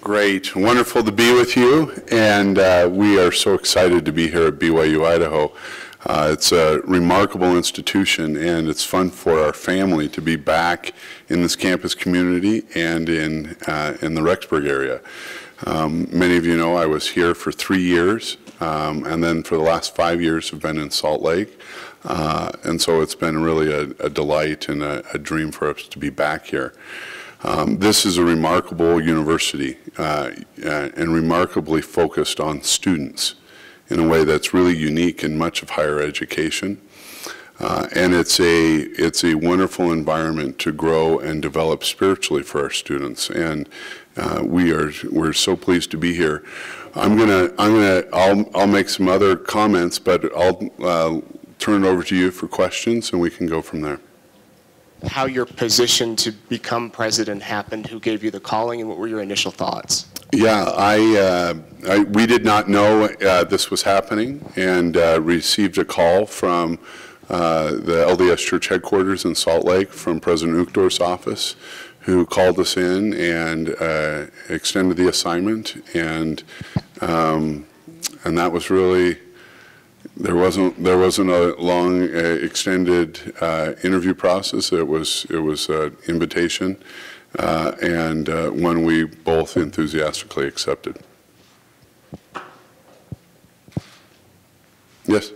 Great. Wonderful to be with you, and we are so excited to be here at BYU-Idaho. It's a remarkable institution, and it's fun for our family to be back in this campus community and in the Rexburg area. Many of you know I was here for 3 years, and then for the last 5 years have been in Salt Lake. And so it's been really a delight and a dream for us to be back here. This is a remarkable university and remarkably focused on students in a way that's really unique in much of higher education. And it's a wonderful environment to grow and develop spiritually for our students. And we're so pleased to be here. I'll make some other comments, but I'll turn it over to you for questions, and we can go from there. How your position to become president happened, who gave you the calling, and what were your initial thoughts? Yeah, we did not know this was happening, and received a call from the LDS Church headquarters in Salt Lake from President Uchtdorf's office, who called us in and extended the assignment, and that was really. There wasn't a long, extended interview process. It was an invitation, and one we both enthusiastically accepted. Yes.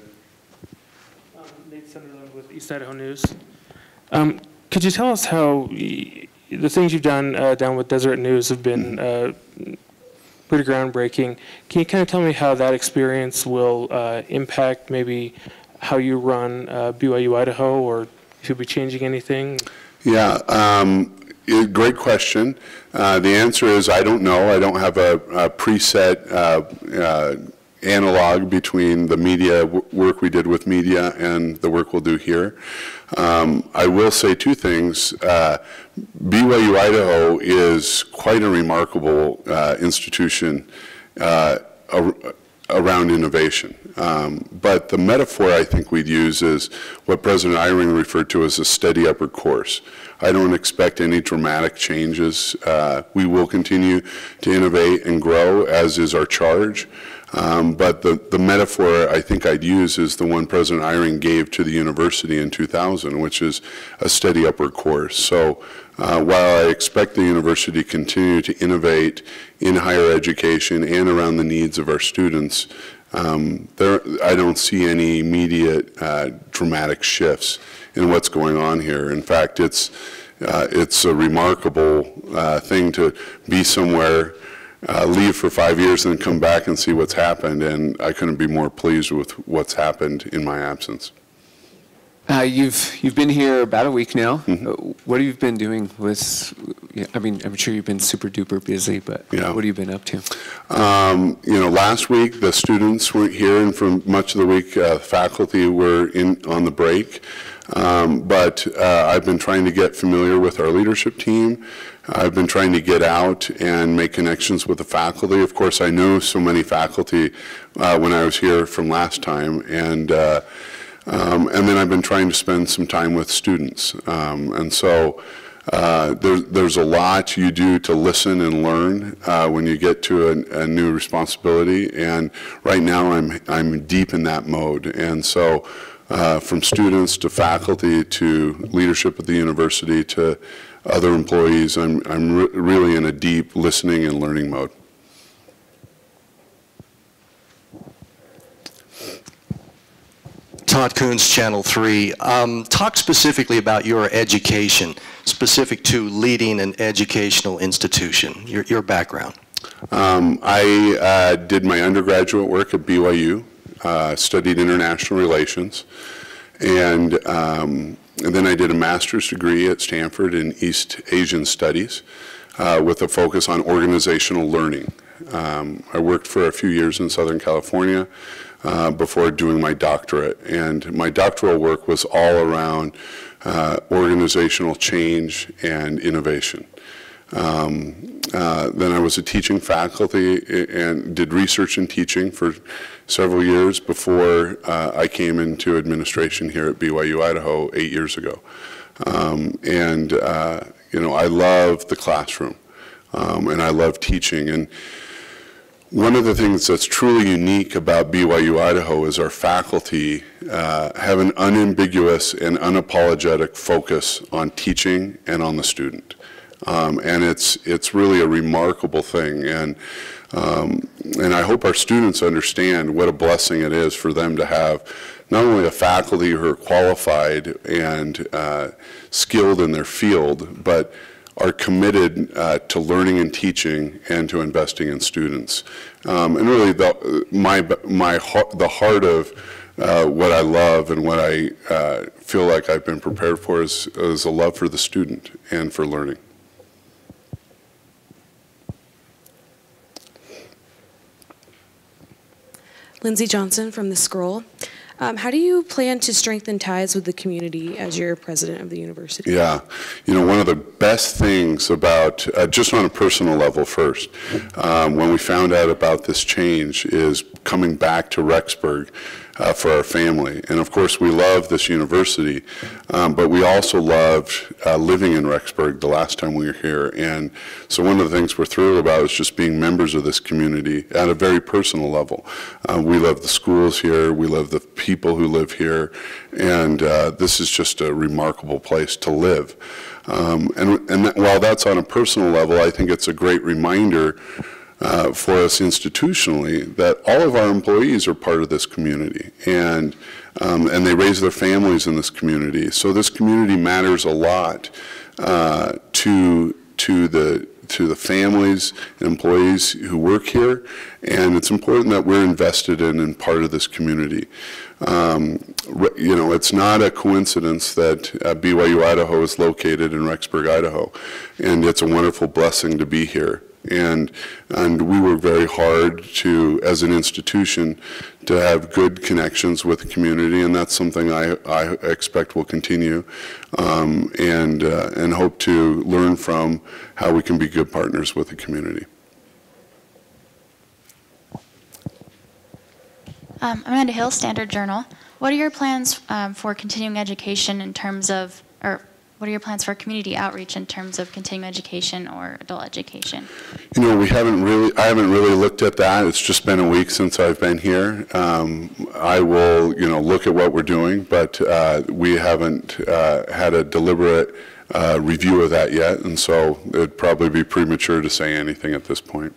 Nate Sunderland with East Idaho News. Could you tell us how the things you've done down with Deseret News have been pretty groundbreaking? Can you kind of tell me how that experience will impact maybe how you run BYU-Idaho, or if you'll be changing anything? Yeah, great question. The answer is I don't know. I don't have a preset analog between the media work we did with media and the work we'll do here. I will say two things. BYU-Idaho is quite a remarkable institution around innovation. But the metaphor I think we'd use is what President Eyring referred to as a steady upward course. I don't expect any dramatic changes. We will continue to innovate and grow, as is our charge. But the metaphor I think I'd use is the one President Eyring gave to the university in 2000, which is a steady upward course. So while I expect the university to continue to innovate in higher education and around the needs of our students, I don't see any immediate dramatic shifts in what's going on here. In fact, it's a remarkable thing to be somewhere, leave for 5 years and then come back and see what's happened, and I couldn't be more pleased with what's happened in my absence. You've been here about a week now. Mm-hmm. What have you been doing with, I mean, I'm sure you've been super duper busy, but yeah. What have you been up to? Last week the students weren't here, and for much of the week faculty were on the break. But I've been trying to get familiar with our leadership team. I've been trying to get out and make connections with the faculty. Of course, I know so many faculty when I was here from last time, and then I've been trying to spend some time with students. And so there's a lot you do to listen and learn when you get to a new responsibility. And right now I'm deep in that mode. And so from students to faculty to leadership at the university to other employees, I'm really in a deep listening and learning mode. Todd Coons, Channel 3. Talk specifically about your education, specific to leading an educational institution, your background. I did my undergraduate work at BYU, studied international relations, and then I did a master's degree at Stanford in East Asian Studies with a focus on organizational learning. I worked for a few years in Southern California before doing my doctorate, and my doctoral work was all around organizational change and innovation. Then I was a teaching faculty and did research and teaching for several years before I came into administration here at BYU-Idaho 8 years ago. I love the classroom. and I love teaching. And one of the things that's truly unique about BYU-Idaho is our faculty have an unambiguous and unapologetic focus on teaching and on the student. And it's really a remarkable thing. And I hope our students understand what a blessing it is for them to have not only a faculty who are qualified and skilled in their field, but are committed to learning and teaching and to investing in students. And really the heart of what I love and what I feel like I've been prepared for is a love for the student and for learning. Lindsay Johnson from The Scroll. How do you plan to strengthen ties with the community as you're president of the university? Yeah, you know, one of the best things about, just on a personal level first, when we found out about this change is coming back to Rexburg for our family. And of course we love this university, but we also loved living in Rexburg the last time we were here. And so one of the things we're thrilled about is just being members of this community at a very personal level. We love the schools here, we love the people who live here, and this is just a remarkable place to live. And while that's on a personal level, I think it's a great reminder for us institutionally that all of our employees are part of this community, and they raise their families in this community. So this community matters a lot to the families and employees who work here, and it's important that we're invested in and part of this community. You know, it's not a coincidence that BYU-Idaho is located in Rexburg, Idaho, and it's a wonderful blessing to be here. And we work very hard to, as an institution, to have good connections with the community, and that's something I expect will continue, and hope to learn from how we can be good partners with the community. Amanda Hill, Standard Journal. What are your plans for continuing education in terms of, or what are your plans for community outreach in terms of continuing education or adult education? You know, I haven't really looked at that. It's just been a week since I've been here. I will, you know, look at what we're doing, but we haven't had a deliberate review of that yet, and so it'd probably be premature to say anything at this point.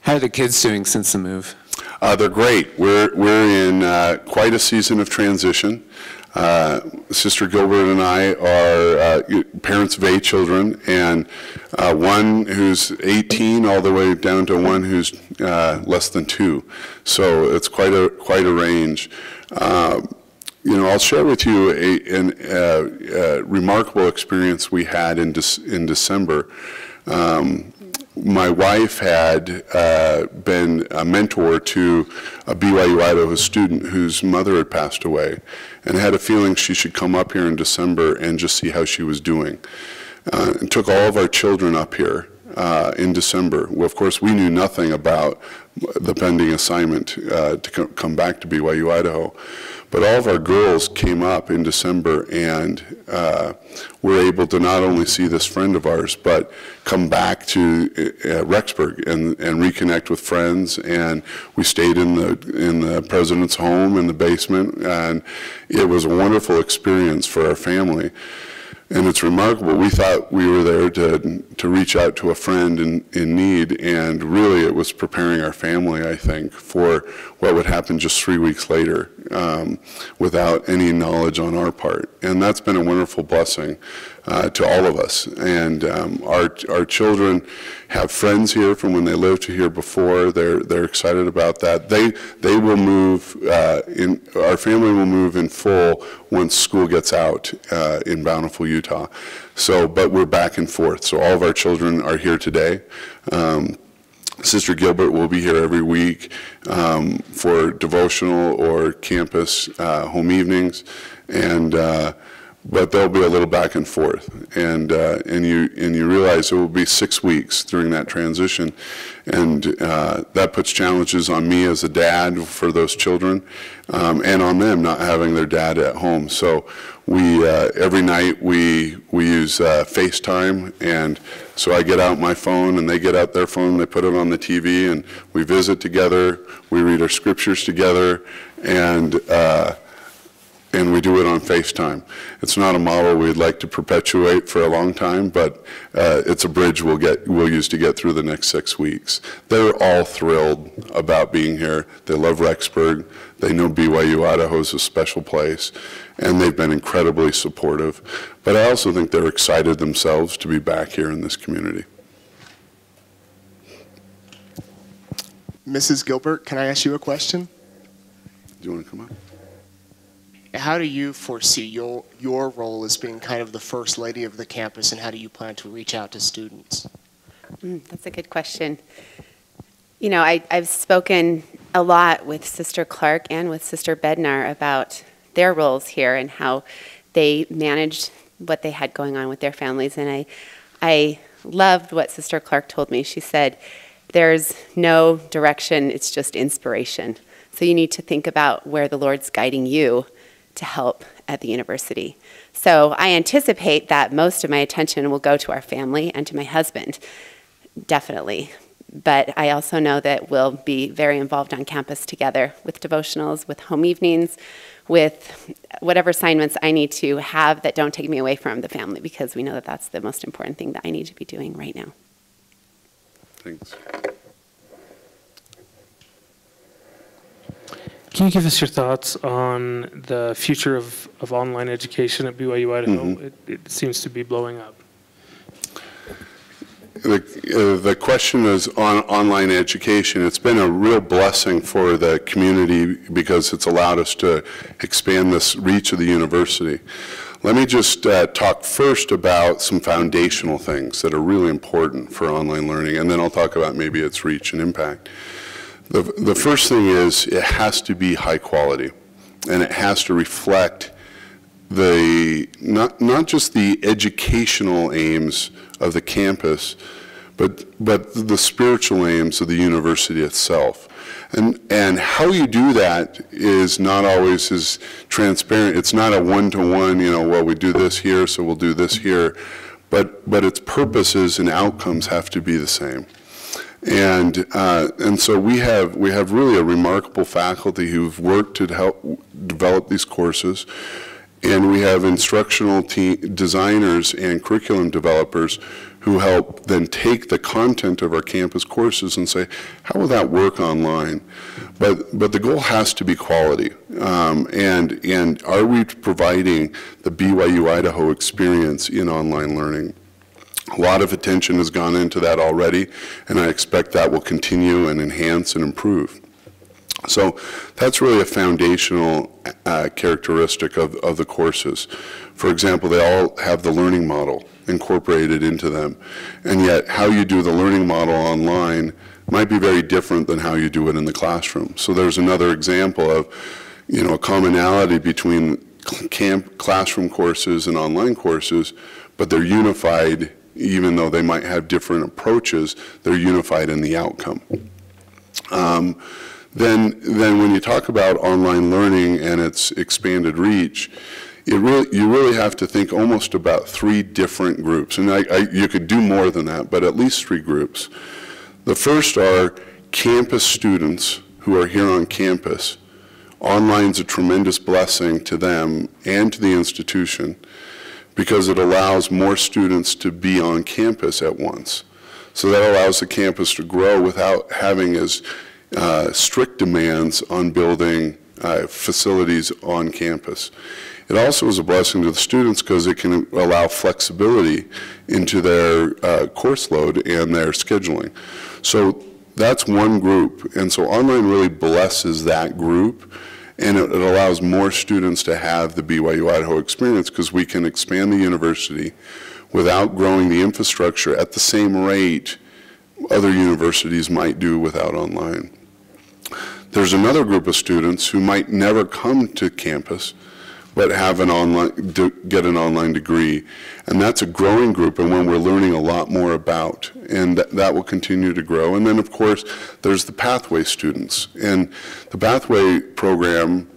How are the kids doing since the move? They're great. We're in quite a season of transition. Sister Gilbert and I are parents of 8 children, and one who's 18 all the way down to one who's less than 2. So it's quite a range. You know, I'll share with you a remarkable experience we had in December. My wife had been a mentor to a BYU-Idaho student whose mother had passed away, and had a feeling she should come up here in December and just see how she was doing. And took all of our children up here in December. Well, of course, we knew nothing about the pending assignment to come back to BYU-Idaho. But all of our girls came up in December and were able to not only see this friend of ours, but come back to Rexburg and reconnect with friends. And we stayed in the president's home in the basement, and it was a wonderful experience for our family. And it's remarkable. We thought we were there to reach out to a friend in need, and really it was preparing our family, I think, for what would happen just 3 weeks later without any knowledge on our part. And that's been a wonderful blessing to all of us. And our children have friends here from when they lived here before. They're excited about that. They will move, our family will move in full once school gets out in Bountiful, Utah. So, but we're back and forth. So all of our children are here today. Sister Gilbert will be here every week for devotional or campus home evenings. And but there'll be a little back and forth, and you realize it will be 6 weeks during that transition, and that puts challenges on me as a dad for those children, and on them not having their dad at home. So we every night we use FaceTime, and so I get out my phone and they get out their phone, they put it on the TV, and we visit together, we read our scriptures together, and we do it on FaceTime. It's not a model we'd like to perpetuate for a long time, but it's a bridge we'll use to get through the next 6 weeks. They're all thrilled about being here. They love Rexburg. They know BYU-Idaho is a special place, and they've been incredibly supportive. But I also think they're excited themselves to be back here in this community. Mrs. Gilbert, can I ask you a question? Do you want to come up? How do you foresee your role as being kind of the first lady of the campus, and how do you plan to reach out to students? That's a good question. You know, I've spoken a lot with Sister Clark and with Sister Bednar about their roles here and how they managed what they had going on with their families. And I loved what Sister Clark told me. She said, there's no direction, it's just inspiration. So you need to think about where the Lord's guiding you to help at the university. So I anticipate that most of my attention will go to our family and to my husband, definitely. But I also know that we'll be very involved on campus together with devotionals, with home evenings, with whatever assignments I need to have that don't take me away from the family, because we know that that's the most important thing that I need to be doing right now. Thanks. Can you give us your thoughts on the future of online education at BYU-Idaho? It seems to be blowing up. The question is on online education. It's been a real blessing for the community because it's allowed us to expand this reach of the university. Let me just talk first about some foundational things that are really important for online learning, and then I'll talk about maybe its reach and impact. The first thing is it has to be high quality, and it has to reflect not just the educational aims of the campus, but the spiritual aims of the university itself. And how you do that is not always as transparent. It's not a one-to-one, you know, well, we do this here, so we'll do this here, but its purposes and outcomes have to be the same. And so we have really a remarkable faculty who've worked to help develop these courses, and we have instructional designers and curriculum developers who help then take the content of our campus courses and say, how will that work online? But the goal has to be quality, and are we providing the BYU-Idaho experience in online learning? A lot of attention has gone into that already, and I expect that will continue and enhance and improve. So that's really a foundational characteristic of the courses. For example, they all have the learning model incorporated into them, and yet how you do the learning model online might be very different than how you do it in the classroom. So there's another example of, you know, a commonality between classroom courses and online courses, but they're unified. Even though they might have different approaches, they're unified in the outcome. Then when you talk about online learning and its expanded reach, you really have to think almost about 3 different groups. And you could do more than that, but at least 3 groups. The first are campus students who are here on campus. Online's a tremendous blessing to them and to the institution, because it allows more students to be on campus at once. So that allows the campus to grow without having as strict demands on building facilities on campus. It also is a blessing to the students because it can allow flexibility into their course load and their scheduling. So that's one group, and so online really blesses that group, and it allows more students to have the BYU-Idaho experience because we can expand the university without growing the infrastructure at the same rate other universities might do without online. There's another group of students who might never come to campus, but have an get an online degree. And that's a growing group and one we're learning a lot more about, and that will continue to grow. And then, of course, there's the Pathway students. And the Pathway program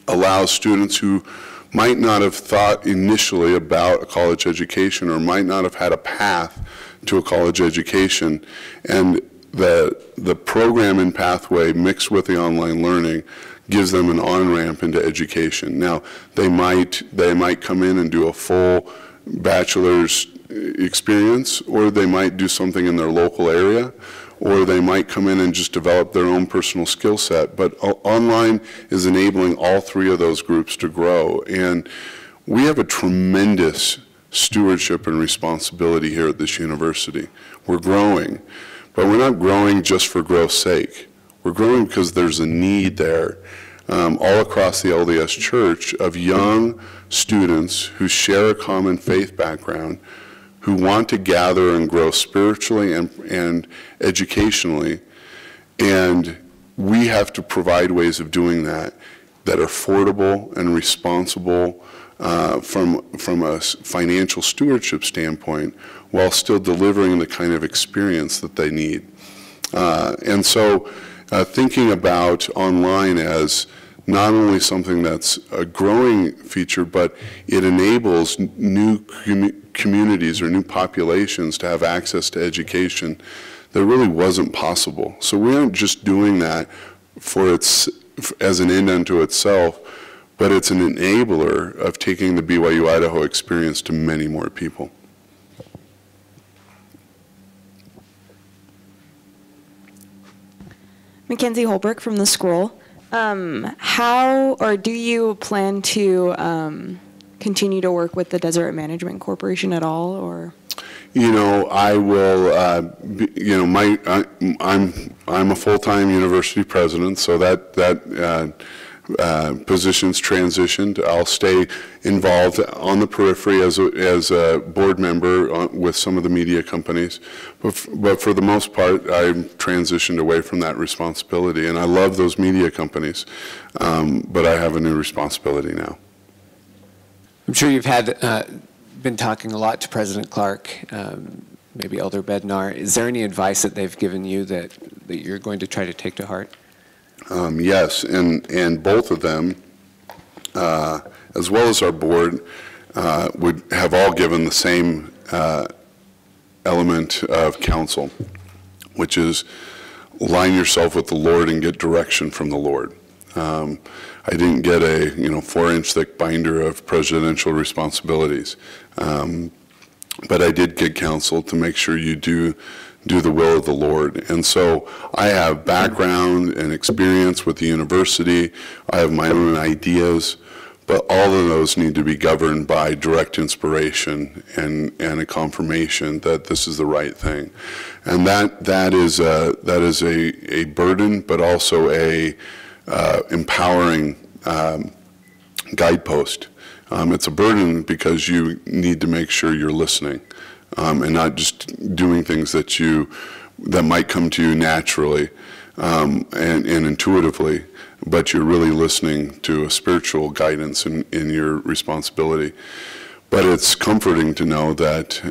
allows students who might not have thought initially about a college education or might not have had a path to a college education. And the program in Pathway mixed with the online learning gives them an on-ramp into education. Now, they might come in and do a full bachelor's experience, or they might do something in their local area, or they might come in and just develop their own personal skill set. But online is enabling all three of those groups to grow. And we have a tremendous stewardship and responsibility here at this university. We're growing, but we're not growing just for growth's sake. We're growing because there's a need there all across the LDS Church of young students who share a common faith background, who want to gather and grow spiritually and educationally. And we have to provide ways of doing that that are affordable and responsible from a financial stewardship standpoint, while still delivering the kind of experience that they need. And so thinking about online as not only something that's a growing feature, but it enables new communities or new populations to have access to education that really wasn't possible. So we aren't just doing that as an end unto itself, but it's an enabler of taking the BYU-Idaho experience to many more people. Mackenzie Holbrook from The Scroll. How or do you plan to continue to work with the Deseret Management Corporation at all, or? You know, I will. I'm a full-time university president, so that position's transitioned. I'll stay involved on the periphery as a board member with some of the media companies, but for the most part, I've transitioned away from that responsibility, and I love those media companies, but I have a new responsibility now. I'm sure you've been talking a lot to President Clark, maybe Elder Bednar. Is there any advice that they've given you that you're going to try to take to heart? Yes, and both of them, as well as our board, would have all given the same element of counsel, which is line yourself with the Lord and get direction from the Lord. I didn't get a 4-inch thick binder of presidential responsibilities, but I did get counsel to make sure you do the will of the Lord. And so I have background and experience with the university. I have my own ideas, but all of those need to be governed by direct inspiration and a confirmation that this is the right thing. And that is a burden, but also a empowering guidepost. It's a burden because you need to make sure you're listening. And not just doing things that might come to you naturally and intuitively, but you're really listening to a spiritual guidance in your responsibility. But it's comforting to know that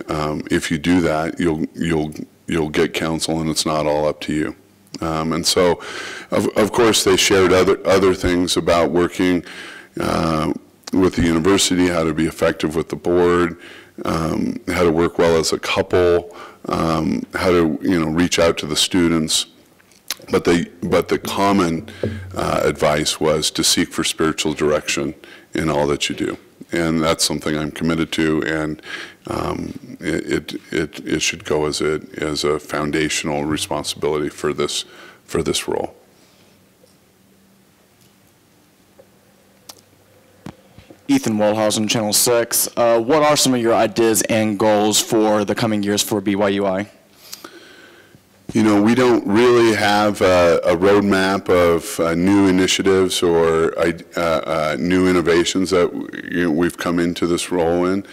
if you do that, you'll get counsel, and it's not all up to you. And so, of course, they shared other things about working with the university, how to be effective with the board, how to work well as a couple, how to reach out to the students, but the common advice was to seek for spiritual direction in all that you do, and that's something I'm committed to, and it should go as a foundational responsibility for this role. Ethan Waldhausen, Channel 6. What are some of your ideas and goals for the coming years for BYU-I? We don't really have a roadmap of new initiatives or new innovations that we've come into this role in.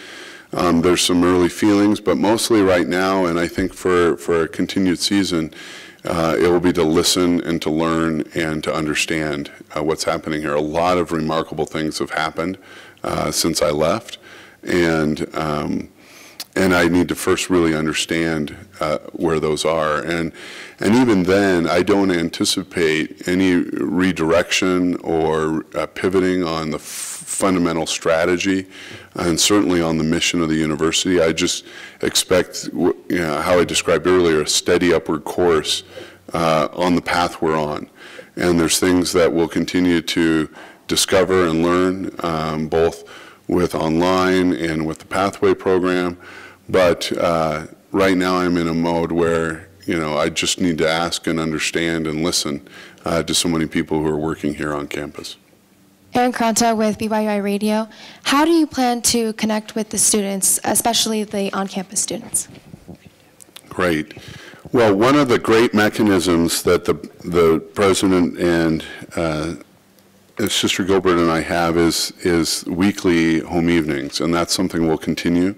There's some early feelings, but mostly right now, and I think for a continued season, It will be to listen and to learn and to understand what's happening here. A lot of remarkable things have happened since I left, and I need to first really understand where those are. And even then, I don't anticipate any redirection or pivoting on the fundamental strategy, and certainly on the mission of the university. I just expect, how I described earlier, a steady upward course on the path we're on. And there's things that we'll continue to discover and learn, both with online and with the Pathway program. But right now I'm in a mode where, I just need to ask and understand and listen to so many people who are working here on campus. Erin Kranta with BYU-Idaho Radio. How do you plan to connect with the students, especially the on-campus students? Great. Well, one of the great mechanisms that the president and Sister Gilbert and I have is weekly home evenings, and that's something we'll continue.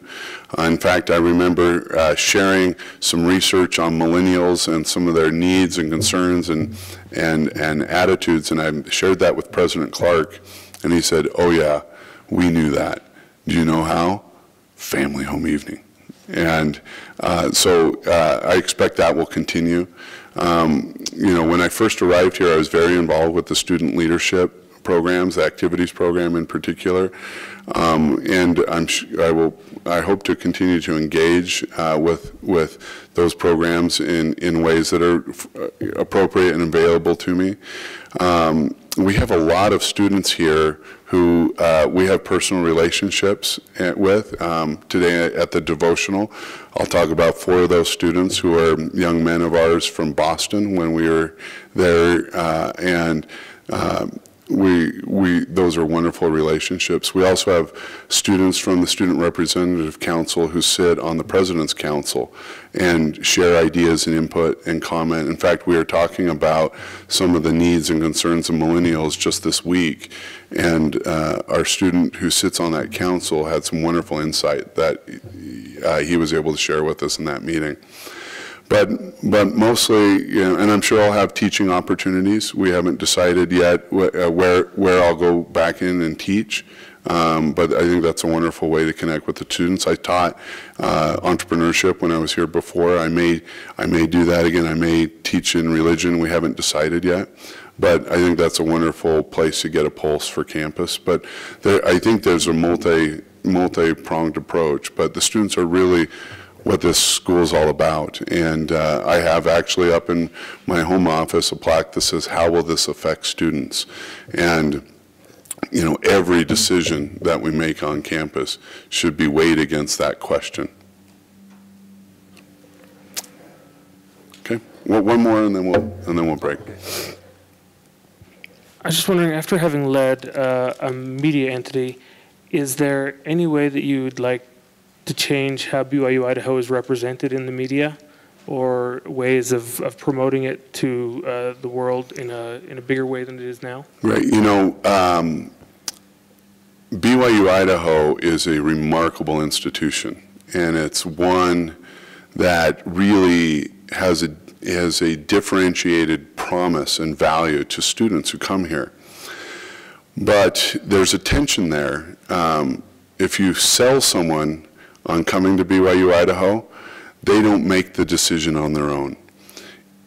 In fact, I remember sharing some research on millennials and some of their needs and concerns and attitudes, and I shared that with President Clark, and he said, "Oh yeah, we knew that. Do you know how? Family home evening." And so I expect that will continue. When I first arrived here, I was very involved with the student leadership programs, the activities program in particular, and I hope to continue to engage with those programs in ways that are appropriate and available to me. We have a lot of students here who we have personal relationships with. Today at the devotional, I'll talk about 4 of those students who are young men of ours from Boston when we were there, and those are wonderful relationships. We also have students from the Student Representative Council who sit on the President's Council and share ideas and input and comment. In fact, we are talking about some of the needs and concerns of millennials just this week, and our student who sits on that council had some wonderful insight that he was able to share with us in that meeting. But mostly, and I'm sure I'll have teaching opportunities. We haven't decided yet where I'll go back in and teach, but I think that's a wonderful way to connect with the students. I taught entrepreneurship when I was here before. I may do that again. I may teach in religion. We haven't decided yet, but I think that's a wonderful place to get a pulse for campus. But I think there's a multi-pronged approach, but the students are really what this school is all about. And I have actually up in my home office a plaque that says, "How will this affect students?" And every decision that we make on campus should be weighed against that question. Okay, well, one more and then we'll break. I was just wondering, after having led a media entity, is there any way that you would like to change how BYU-Idaho is represented in the media, or ways of promoting it to the world in a bigger way than it is now? Right. BYU-Idaho is a remarkable institution, and it's one that really has a differentiated promise and value to students who come here. But there's a tension there. If you sell someone on coming to BYU-Idaho, they don't make the decision on their own.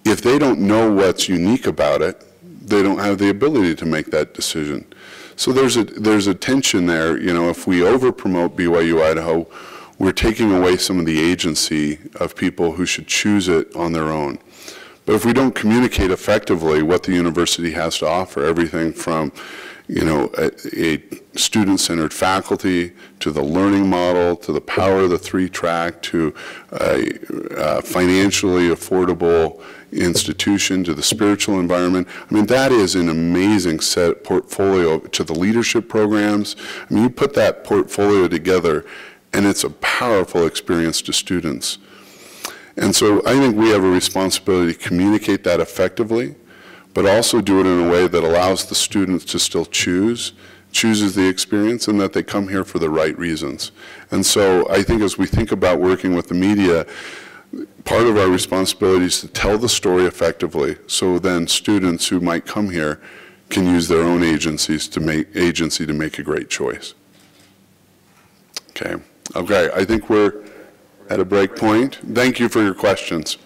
If they don't know what's unique about it, they don't have the ability to make that decision. So there's a tension there. If we over-promote BYU-Idaho, we're taking away some of the agency of people who should choose it on their own. But if we don't communicate effectively what the university has to offer, everything from a student-centered faculty, to the learning model, to the power of the 3-track, to a financially affordable institution, to the spiritual environment. I mean, that is an amazing set portfolio to the leadership programs. I mean, you put that portfolio together, and it's a powerful experience to students. And so I think we have a responsibility to communicate that effectively, but also do it in a way that allows the students to still chooses the experience, and that they come here for the right reasons. And so I think as we think about working with the media, part of our responsibility is to tell the story effectively, so then students who might come here can use their own agency to make a great choice. Okay, I think we're at a break point. Thank you for your questions.